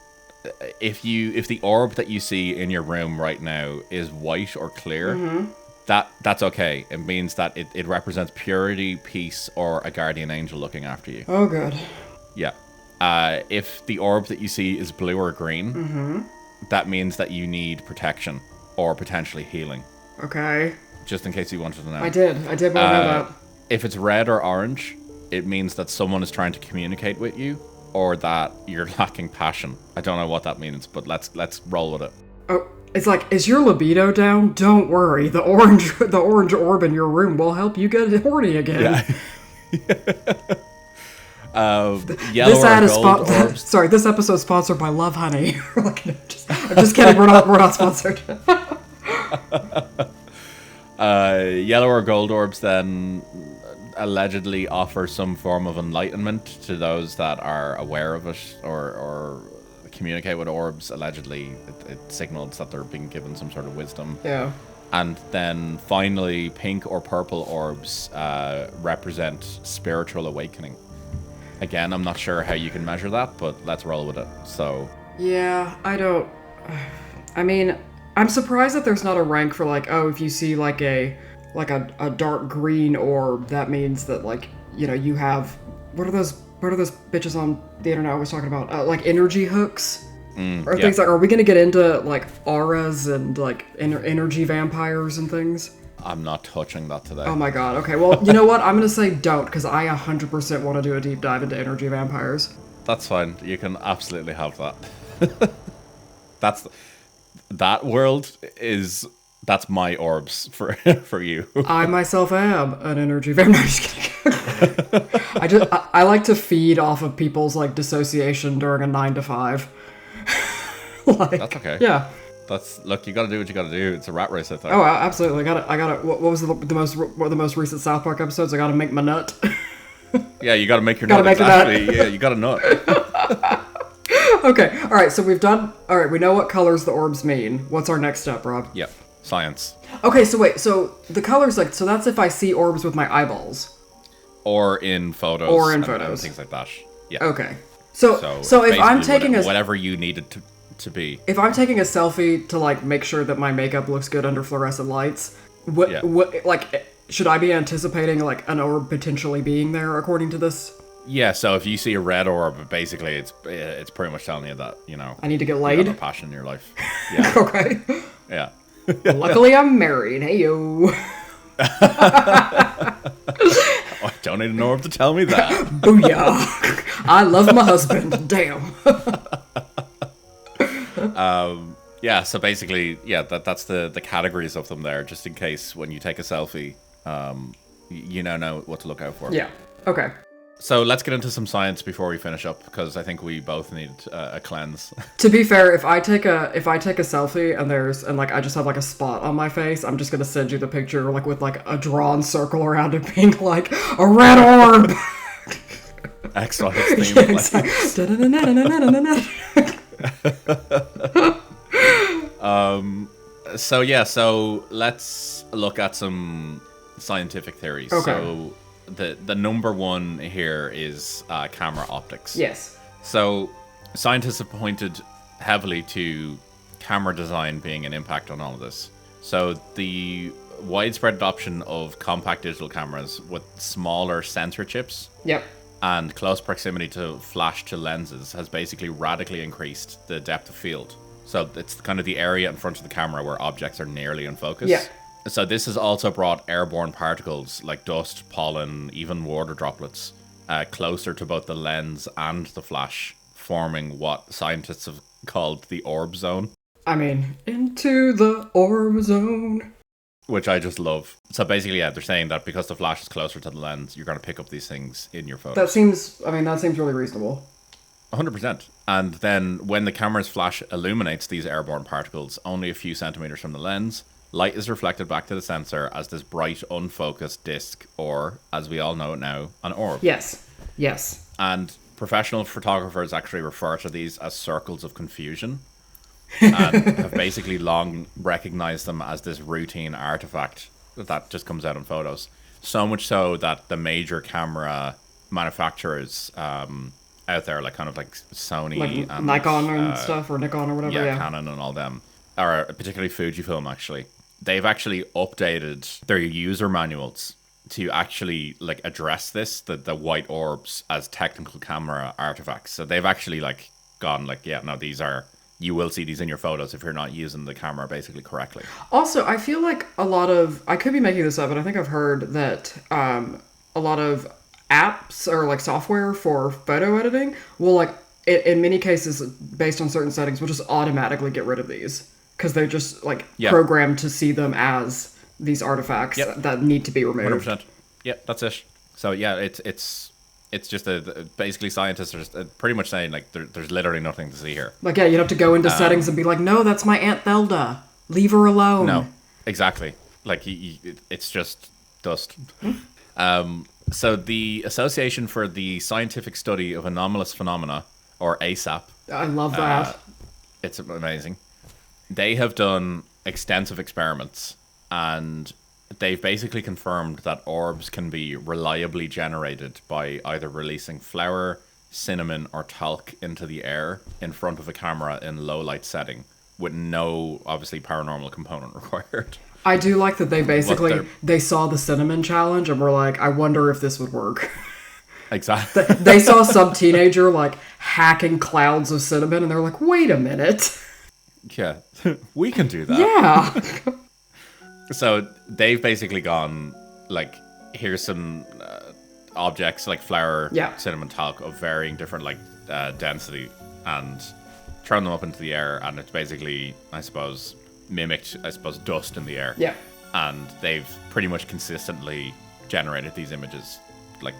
if the orb that you see in your room right now is white or clear, that's okay. It means that it represents purity, peace, or a guardian angel looking after you. Oh, good. Yeah. If the orb that you see is blue or green, that means that you need protection or potentially healing. Okay. Just in case you wanted to know. I did want to know that. If it's red or orange, it means that someone is trying to communicate with you or that you're lacking passion. I don't know what that means, but let's roll with it. Oh, it's like, is your libido down? Don't worry. The orange orb in your room will help you get horny again. Yeah. Yellow this ad or gold orbs. Sorry, this episode is sponsored by Love Honey. I'm just kidding. We're not sponsored. Yellow or gold orbs then allegedly offer some form of enlightenment to those that are aware of it or communicate with orbs. Allegedly, it signals that they're being given some sort of wisdom. Yeah. And then finally, pink or purple orbs represent spiritual awakening. Again, I'm not sure how you can measure that, but let's roll with it. So yeah, I mean, I'm surprised that there's not a rank for like, oh, if you see like a dark green orb, that means that like, you have what are those bitches on the internet always talking about, like energy hooks or things like. Are we gonna get into like auras and like energy vampires and things? I'm not touching that today. Oh my god, okay. Well, you know what? I'm going to say don't, because I 100% want to do a deep dive into energy vampires. That's fine. You can absolutely have that. That world is... That's my orbs for you. I myself am an energy vampire. Just kidding. I like to feed off of people's like dissociation during a 9 to 5. That's okay. Yeah. Look, you gotta do what you gotta do. It's a rat race out there. Oh, absolutely. I gotta. What was the most recent South Park episodes? I gotta make my nut. Yeah, you gotta make your nut. Exactly. Yeah, you gotta nut. Okay. All right. So we've done. All right. We know what colors the orbs mean. What's our next step, Rob? Yep. Science. Okay. So wait. So the colors, like, so that's if I see orbs with my eyeballs. Or in photos. And things like that. Yeah. Okay. So if I'm taking whatever you needed to be. If I'm taking a selfie to like make sure that my makeup looks good under fluorescent lights, what like should I be anticipating like an orb potentially being there according to this? Yeah, so if you see a red orb, basically it's pretty much telling you that, I need to get laid. You have a passion in your life. Yeah. Okay. Yeah. Luckily I'm married. Hey yo. I don't need an orb to tell me that. Booyah. I love my husband. Damn. Yeah, so basically, that's the categories of them there, just in case when you take a selfie, you know what to look out for. Yeah. Okay. So let's get into some science before we finish up, because I think we both need a cleanse. To be fair, if I take a selfie and I just have like a spot on my face, I'm just gonna send you the picture like with like a drawn circle around it being like a red orb. Excellent theme. So let's look at some scientific theories. Okay. So the number one here is camera optics. Yes. So scientists have pointed heavily to camera design being an impact on all of this. So the widespread adoption of compact digital cameras with smaller sensor chips Yep. and close proximity to flash to lenses has basically radically increased the depth of field. So it's kind of the area in front of the camera where objects are nearly in focus. Yeah. So this has also brought airborne particles like dust, pollen, even water droplets closer to both the lens and the flash, forming what scientists have called the Orb zone. I mean, into the Orb zone. Which I just love. So basically, yeah, they're saying that because the flash is closer to the lens, you're going to pick up these things in your photos. That seems really reasonable. 100%. And then when the camera's flash illuminates these airborne particles only a few centimeters from the lens, light is reflected back to the sensor as this bright, unfocused disc, or, as we all know it now, an orb. Yes. Yes. And professional photographers actually refer to these as circles of confusion and have basically long recognized them as this routine artifact that just comes out in photos. So much so that the major camera manufacturers out there, like kind of like Sony Like and Nikon and stuff, or Nikon or whatever. yeah, Canon and all them, or particularly Fujifilm actually, they've actually updated their user manuals to actually like address this, the white orbs as technical camera artifacts. So they've actually like gone like, yeah, no, these are, you will see these in your photos if you're not using the camera basically correctly. Also, I feel like a lot of, I could be making this up, but I think I've heard that a lot of apps or like software for photo editing will like, in many cases, based on certain settings, will just automatically get rid of these. Because they're just like programmed to see them as these artifacts that need to be removed. 100%. Yeah, that's it. So yeah, it's just basically scientists are just pretty much saying like there's literally nothing to see here. Like, yeah, you'd have to go into settings and be like, no, that's my Aunt Thelda. Leave her alone. No, exactly. Like it's just dust. So the Association for the Scientific Study of Anomalous Phenomena, or ASAP. I love that. It's amazing. They have done extensive experiments and they've basically confirmed that orbs can be reliably generated by either releasing flour, cinnamon, or talc into the air in front of a camera in low light setting with no, obviously, paranormal component required. I do like that they basically, they saw the cinnamon challenge and were like, I wonder if this would work. Exactly. They saw some teenager like hacking clouds of cinnamon and they're like, wait a minute. Yeah, we can do that. Yeah. So they've basically gone like, here's some objects like flour, cinnamon, talc of varying different like density, and thrown them up into the air, and it's basically, I suppose, mimicked, dust in the air. Yeah. And they've pretty much consistently generated these images, like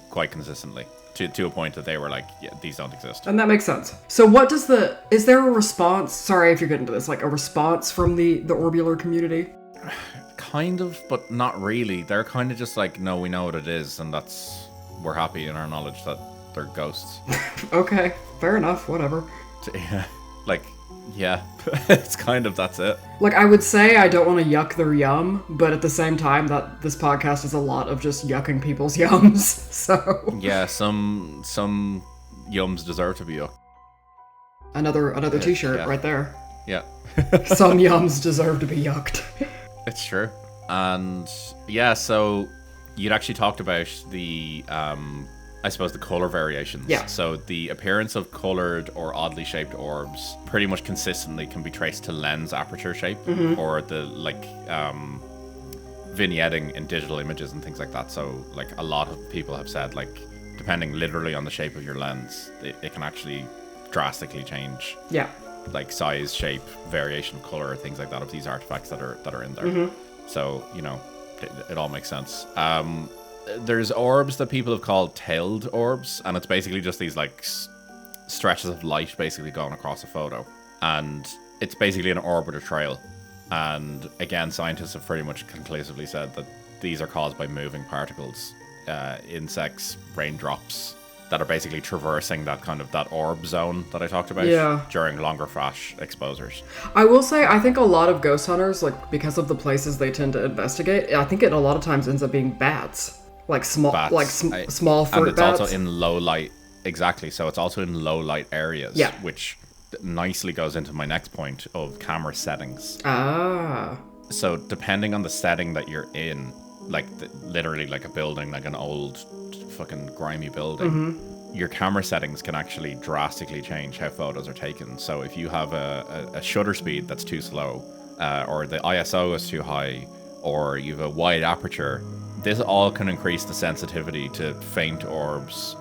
quite consistently. To a point that they were like, yeah, these don't exist. And that makes sense. So what does is there a response, sorry if you're getting to this, like a response from the orbular community? Kind of, but not really. They're kind of just like, no, we know what it is, and we're happy in our knowledge that they're ghosts. Okay, fair enough, whatever. Like, yeah, it's kind of, that's it. Like, I would say I don't want to yuck their yum, but at the same time, that this podcast is a lot of just yucking people's yums, so... Yeah, some yums deserve to be yucked. Another t-shirt right there. Yeah. Some yums deserve to be yucked. It's true. And, yeah, so you'd actually talked about the... I suppose the color variations. Yeah. So the appearance of colored or oddly shaped orbs pretty much consistently can be traced to lens aperture shape or the like vignetting in digital images and things like that. So like a lot of people have said like depending literally on the shape of your lens, it can actually drastically change. Yeah. Like size, shape, variation of color, things like that of these artifacts that are in there. So, you know, it all makes sense. There's orbs that people have called tailed orbs, and it's basically just these like stretches of light basically going across a photo, and it's basically an orbiter trail. And again, scientists have pretty much conclusively said that these are caused by moving particles, insects, raindrops that are basically traversing that orb zone that I talked about during longer flash exposures. I will say, I think a lot of ghost hunters, like because of the places they tend to investigate, I think it a lot of times ends up being bats. like small, bats. Small fruit and it's bats. also in low light. Exactly. So it's also in low light areas. Yeah. Which nicely goes into my next point of camera settings. Ah. So depending on the setting that you're in, like literally like a building, like an old fucking grimy building, your camera settings can actually drastically change how photos are taken. So if you have a shutter speed that's too slow, or the ISO is too high, or you have a wide aperture, this all can increase the sensitivity to faint orbs,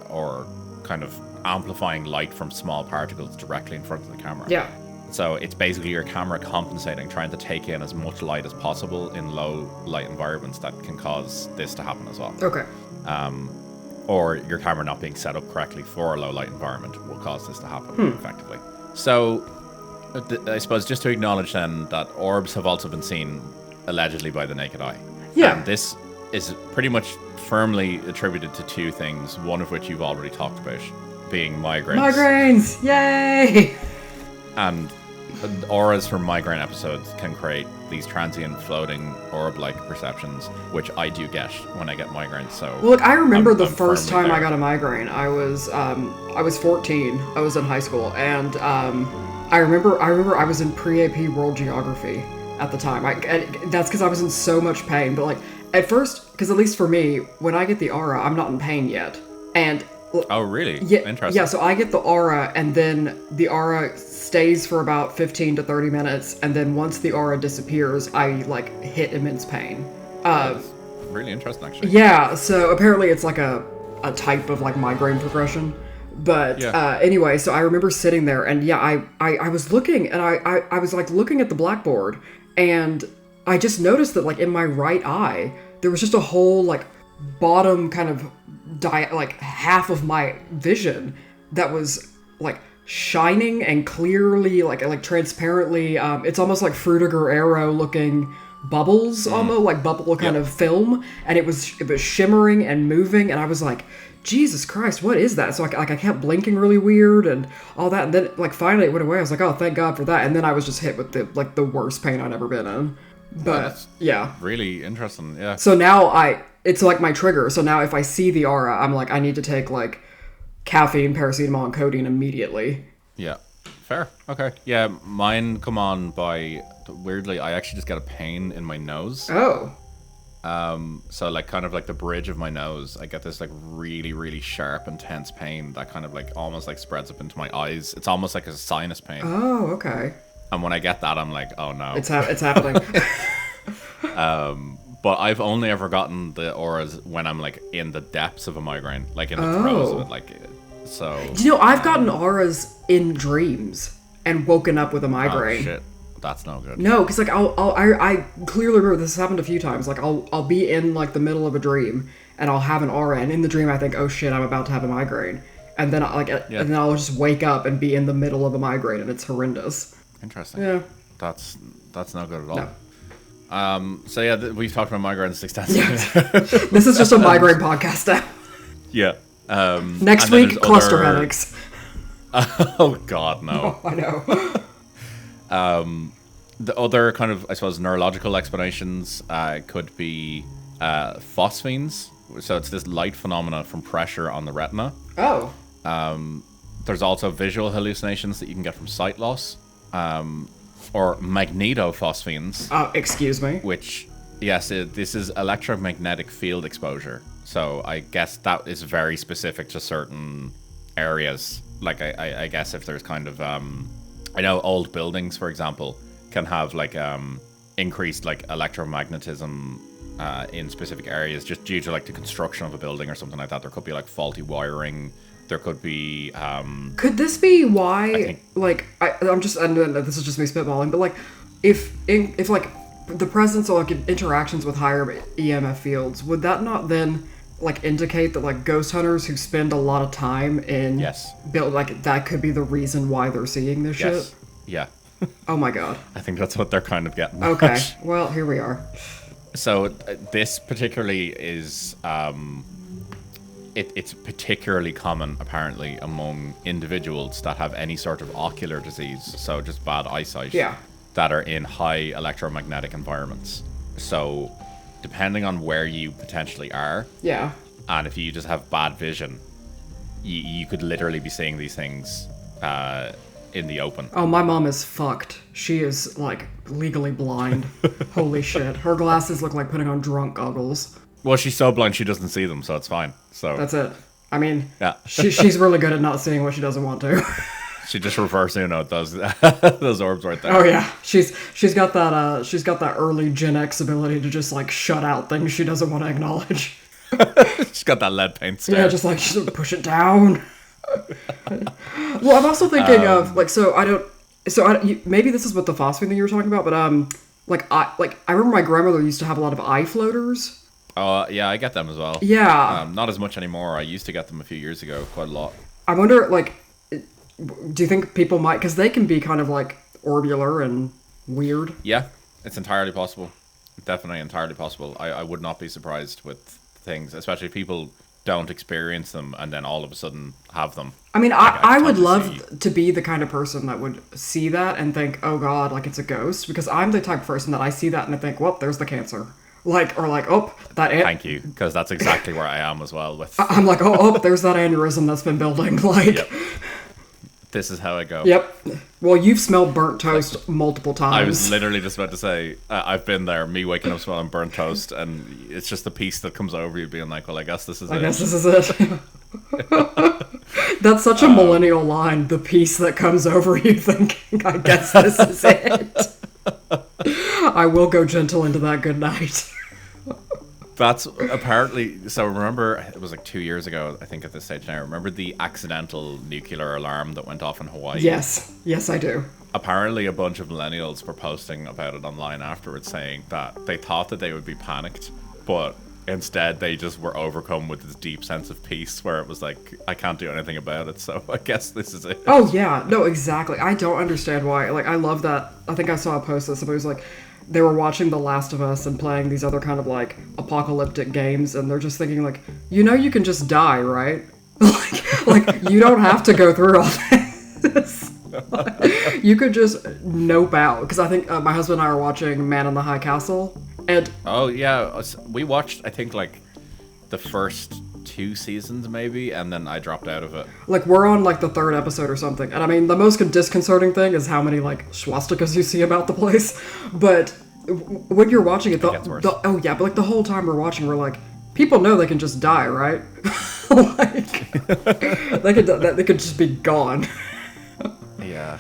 or kind of amplifying light from small particles directly in front of the camera. Yeah. So it's basically your camera compensating, trying to take in as much light as possible in low light environments that can cause this to happen as well. Okay. Or your camera not being set up correctly for a low light environment will cause this to happen effectively. So I suppose just to acknowledge then that orbs have also been seen allegedly by the naked eye. Yeah. And this is pretty much firmly attributed to two things, one of which you've already talked about, being migraines. Migraines! Yay! And auras from migraine episodes can create these transient floating orb-like perceptions, which I do get when I get migraines. So Well, look, I remember the I'm first firmly time I there. got a migraine. I was 14. I was in high school, and I remember I was in pre-AP World Geography at the time. And that's because I was in so much pain. But like at first, because at least for me, when I get the aura, I'm not in pain yet, and Oh, really? yeah, Interesting. yeah. So I get the aura, and then the aura stays for about 15 to 30 minutes, and then once the aura disappears, I like hit immense pain. That's really interesting, actually. Yeah. So apparently, it's like a type of like migraine progression. But Yeah. anyway, so I remember sitting there, and yeah, I was looking, and I was like looking at the blackboard, and I just noticed that like in my right eye there was just a whole like bottom kind of like half of my vision that was like shining and clearly like transparently. It's almost like Fruitiger Arrow looking bubbles, almost like bubble kind of film, and it was shimmering and moving, and I was like, Jesus Christ, what is that? So I kept blinking really weird and all that, and then like finally it went away. I was like, oh, thank God for that. And then I was just hit with the worst pain I'd ever been in. But that's yeah, really interesting. Yeah. so now it's like my trigger. So now if I see the aura, I'm like, I need to take like caffeine, paracetamol, and codeine immediately. Yeah. Fair. Okay. Yeah, mine come on by weirdly. I actually just get a pain in my nose. Oh. So like kind of like the bridge of my nose, I get this like really, really sharp, intense pain that kind of like almost like spreads up into my eyes. It's almost like a sinus pain. Oh, okay. And when I get that, I'm like, oh no. It's happening. But I've only ever gotten the auras when I'm like in the depths of a migraine, like in the throes of it, like so. You know, I've gotten auras in dreams and woken up with a Oh migraine. shit, that's no good. No, because like I clearly remember this has happened a few times. Like I'll be in like the middle of a dream and I'll have an aura, and in the dream I think, oh shit, I'm about to have a migraine, and then and then I'll just wake up and be in the middle of a migraine, and it's horrendous. Interesting. Yeah. That's no good at all. No. So yeah, we've talked about migraines extensively. This is just a migraine podcast now. Yeah. Next and then week, there's cluster other- headaches. Oh god, no. I know. The other kind of, I suppose, neurological explanations could be phosphenes. So it's this light phenomena from pressure on the retina. Oh. There's also visual hallucinations that you can get from sight loss, or magnetophosphines, Excuse me. which, yes, this is electromagnetic field exposure. So I guess that is very specific to certain areas. Like I guess if there's kind of, I know old buildings, for example, can have like increased like electromagnetism in specific areas just due to like the construction of a building or something like that. There could be like faulty wiring. There could be Could this be why? think- Like, I'm just, and this is just me spitballing, but like, if like the presence or like interactions with higher EMF fields, would that not then like indicate that like ghost hunters who spend a lot of time in Yes. build like that could be the reason why they're seeing this yes, shit? yeah. Oh my god. I think that's what they're kind of getting. at. Okay. Well, here we are. So this particularly is it's particularly common apparently among individuals that have any sort of ocular disease, so just bad eyesight, Yeah. that are in high electromagnetic environments. So depending on where you potentially are, Yeah. and if you just have bad vision, you could literally be seeing these things in the open. Oh, my mom is fucked. She is, like, legally blind. Holy shit. Her glasses look like putting on drunk goggles. Well, she's so blind she doesn't see them, so it's fine. So That's it. I mean, yeah. she's really good at not seeing what she doesn't want to. She just reverse Uno those orbs right there. Oh yeah, she's got that early Gen X ability to just like shut out things she doesn't want to acknowledge. She's got that lead paint stare. Yeah, just like push it down. Well, I'm also thinking of like maybe this is what the phosphine thing you were talking about, but I remember my grandmother used to have a lot of eye floaters. Oh yeah, I get them as well. Yeah, not as much anymore. I used to get them a few years ago, quite a lot. I wonder, like, do you think people might, because they can be kind of like orbular and weird? Yeah, it's entirely possible. Definitely entirely possible. I would not be surprised with things, especially if people don't experience them and then all of a sudden have them. I mean, I would love to be the kind of person that would see that and think, oh god, like it's a ghost, because I'm the type of person that I see that and I think, well, there's the cancer. Thank you, because that's exactly where I am as well. I'm like, there's that aneurysm that's been building. Like, yep. This is how I go. Yep. Well, you've smelled burnt toast multiple times. I was literally just about to say, I've been there, me waking up smelling burnt toast, and it's just the piece that comes over you being like, well, I guess this is it. That's such a millennial line, the piece that comes over you thinking, I guess this is it. I will go gentle into that good night. That's apparently, so remember, it was like 2 years ago, I think at this stage now, remember the accidental nuclear alarm that went off in Hawaii? Yes, I do. Apparently a bunch of millennials were posting about it online afterwards, saying that they thought that they would be panicked, but instead they just were overcome with this deep sense of peace where it was like, I can't do anything about it, so I guess this is it. Oh yeah, no, exactly. I don't understand why. Like, I love that. I think I saw a post that somebody was like, they were watching The Last of Us and playing these other kind of like apocalyptic games, and they're just thinking like, you can just die, right? like you don't have to go through all this. You could just nope out. Because I think my husband and I were watching Man in the High Castle, and oh yeah, we watched I think like the first 2 seasons maybe, and then I dropped out of it. Like, we're on like the 3rd episode or something, and I mean, the most disconcerting thing is how many like swastikas you see about the place. But when you're watching it, but like the whole time we're watching, we're like, people know they can just die, right? Like they could just be gone. Yeah,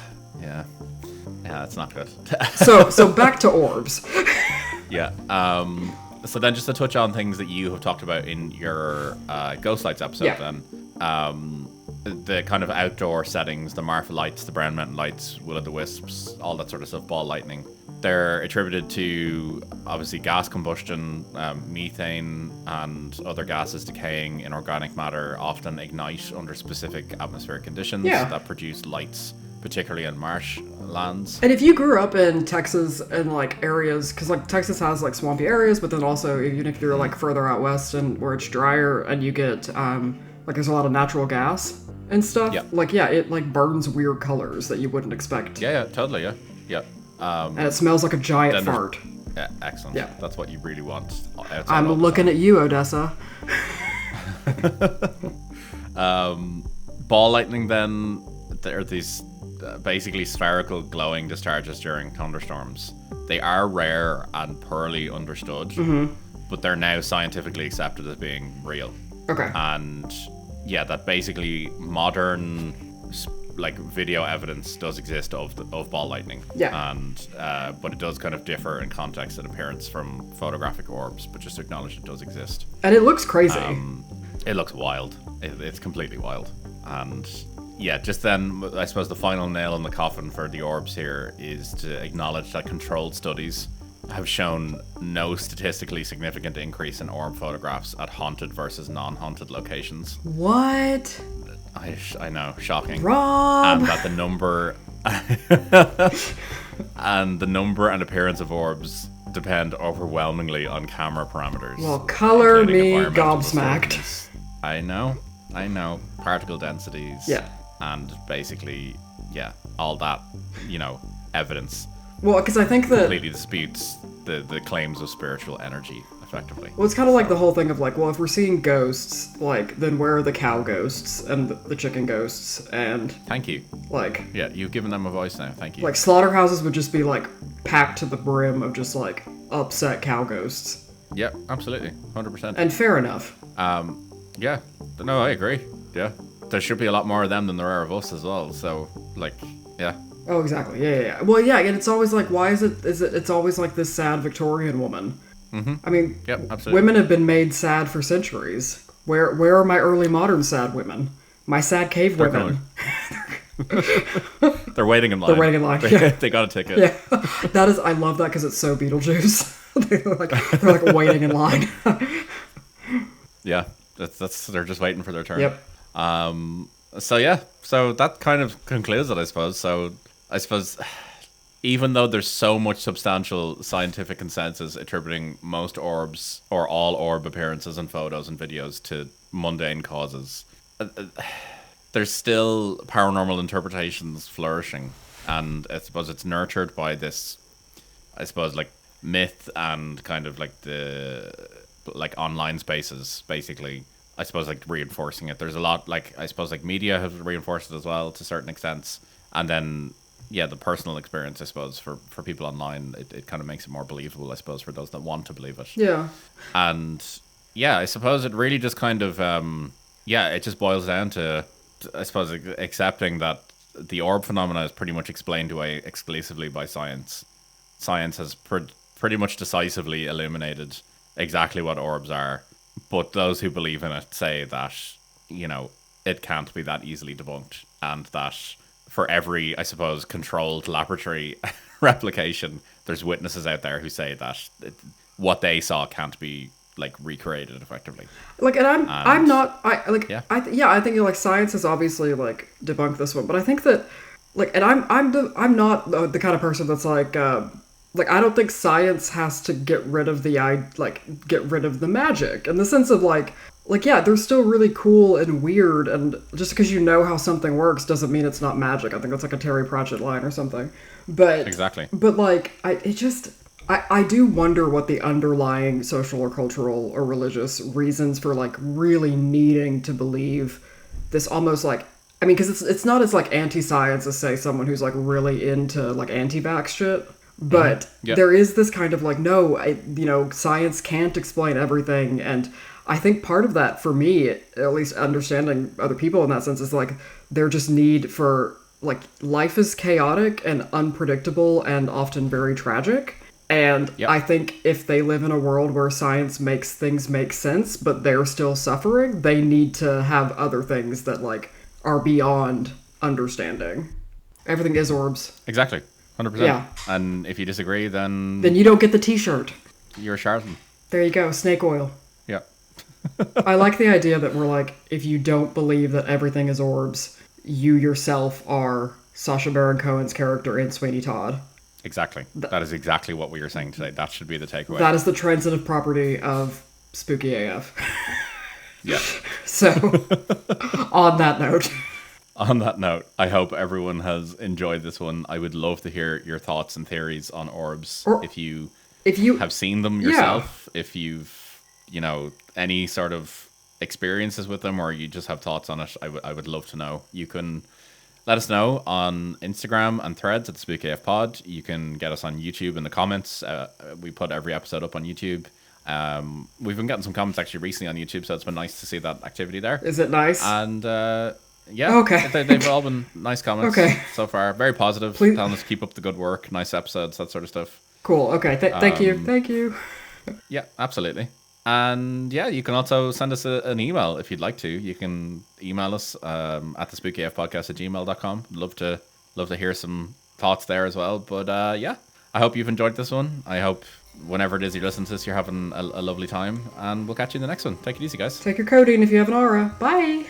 it's not good. so back to orbs. Yeah. So then just to touch on things that you have talked about in your Ghost Lights episode, then the kind of outdoor settings, the Marfa lights, the brown mountain lights, will-o'-the-wisps, all that sort of stuff, ball lightning, they're attributed to obviously gas combustion, methane and other gases decaying in organic matter often ignite under specific atmospheric conditions that produce lights, particularly in marshlands. And if you grew up in Texas and like areas, because like Texas has like swampy areas, but then also even if you're like further out west and where it's drier and you get like there's a lot of natural gas and stuff, it like burns weird colors that you wouldn't expect. Yeah, totally, yeah. And it smells like a giant fart. Yeah, excellent. Yeah, that's what you really want. I'm looking at you, Odessa. Ball lightning, then, there are these basically spherical glowing discharges during thunderstorms. They are rare and poorly understood, but they're now scientifically accepted as being real. Okay. And yeah, that basically modern like video evidence does exist of ball lightning. Yeah. And but it does kind of differ in context and appearance from photographic orbs, but just to acknowledge it does exist. And it looks crazy. It looks wild. It's completely wild. And yeah, just then, I suppose the final nail in the coffin for the orbs here is to acknowledge that controlled studies have shown no statistically significant increase in orb photographs at haunted versus non-haunted locations. What? I know, shocking. Rob! And that the number and appearance of orbs depend overwhelmingly on camera parameters. Well, color me gobsmacked. I know. Particle densities. Yeah. And basically, all that, evidence. Well, because I think that completely disputes the claims of spiritual energy effectively. Well, it's kind of like the whole thing of like, well, if we're seeing ghosts, like, then where are the cow ghosts and the chicken ghosts and Thank you. like, Yeah, you've given them a voice now. Thank you. like slaughterhouses would just be like packed to the brim of just like upset cow ghosts. Yeah, absolutely, 100%. And fair enough. Yeah, no, I agree. Yeah, there should be a lot more of them than there are of us as well. So, like, yeah. Oh, exactly. Yeah. Well, yeah, and it's always like, why is it? It's always like this sad Victorian woman. Mm-hmm. I mean, Yep, absolutely. women have been made sad for centuries. Where are my early modern sad women? My sad cave women. They're waiting in line. They're waiting in line. Yeah. They got a ticket. Yeah, that is. I love that because it's so Beetlejuice. they're like waiting in line. Yeah, that's they're just waiting for their turn. Yep. So that kind of concludes it, I suppose. So I suppose even though there's so much substantial scientific consensus attributing most orbs or all orb appearances and photos and videos to mundane causes, there's still paranormal interpretations flourishing, and I suppose it's nurtured by this, I suppose, like myth and kind of like the like online spaces, basically. I suppose like reinforcing it. There's a lot, like, I suppose like media have reinforced it as well to certain extents, and then the personal experience, I suppose, for people online, it kind of makes it more believable, I suppose, for those that want to believe it. Yeah. And I suppose it really just kind of it just boils down to, I suppose, accepting that the orb phenomena is pretty much explained away exclusively by science. Science has pretty much decisively illuminated exactly what orbs are, but those who believe in it say that, it can't be that easily debunked, and that for every, I suppose, controlled laboratory replication, there's witnesses out there who say that what they saw can't be like recreated effectively. Like, and I'm not, I like, Yeah. I think like science has obviously like debunked this one, but I think that like, and I'm not the kind of person that's like I don't think science has to get rid of get rid of the magic, in the sense of like yeah, they're still really cool and weird, and just because you know how something works doesn't mean it's not magic. I think that's like a Terry Pratchett line or something. But Exactly. But like I do wonder what the underlying social or cultural or religious reasons for like really needing to believe this, almost like, I mean, because it's not as like anti-science as, say, someone who's like really into like anti-vax shit. But Yep. there is this kind of like, no, science can't explain everything. And I think part of that, for me, at least understanding other people in that sense, is like their just need for, like, life is chaotic and unpredictable and often very tragic. And Yep. I think if they live in a world where science makes things make sense, but they're still suffering, they need to have other things that, like, are beyond understanding. Everything is orbs. Exactly. 100%. Yeah. And if you disagree, then Then you don't get the t-shirt. you're a charlatan. There you go, snake oil. Yeah. I like the idea that we're like, if you don't believe that everything is orbs, you yourself are Sacha Baron Cohen's character in Sweeney Todd. Exactly. That is exactly what we were saying today. That should be the takeaway. That is the transitive property of Spooky AF. Yeah. So, on that note. On that note, I hope everyone has enjoyed this one. I would love to hear your thoughts and theories on orbs. Or if you have seen them yourself, if you've, any sort of experiences with them, or you just have thoughts on it, I would love to know. You can let us know on Instagram and Threads at the Spooky AF Pod. You can get us on YouTube in the comments. We put every episode up on YouTube. We've been getting some comments actually recently on YouTube, so it's been nice to see that activity there. Is it nice? And yeah, okay. They've all been nice comments so far. Very positive. Please. Telling us to keep up the good work. Nice episodes, that sort of stuff. Cool. Okay. Thank you. Thank you. Yeah, absolutely. And yeah, you can also send us an email if you'd like to. You can email us at thespookyafpodcast@gmail.com. Love to hear some thoughts there as well. But yeah, I hope you've enjoyed this one. I hope whenever it is you listen to this, you're having a lovely time. And we'll catch you in the next one. Take it easy, guys. Take your codeine if you have an aura. Bye.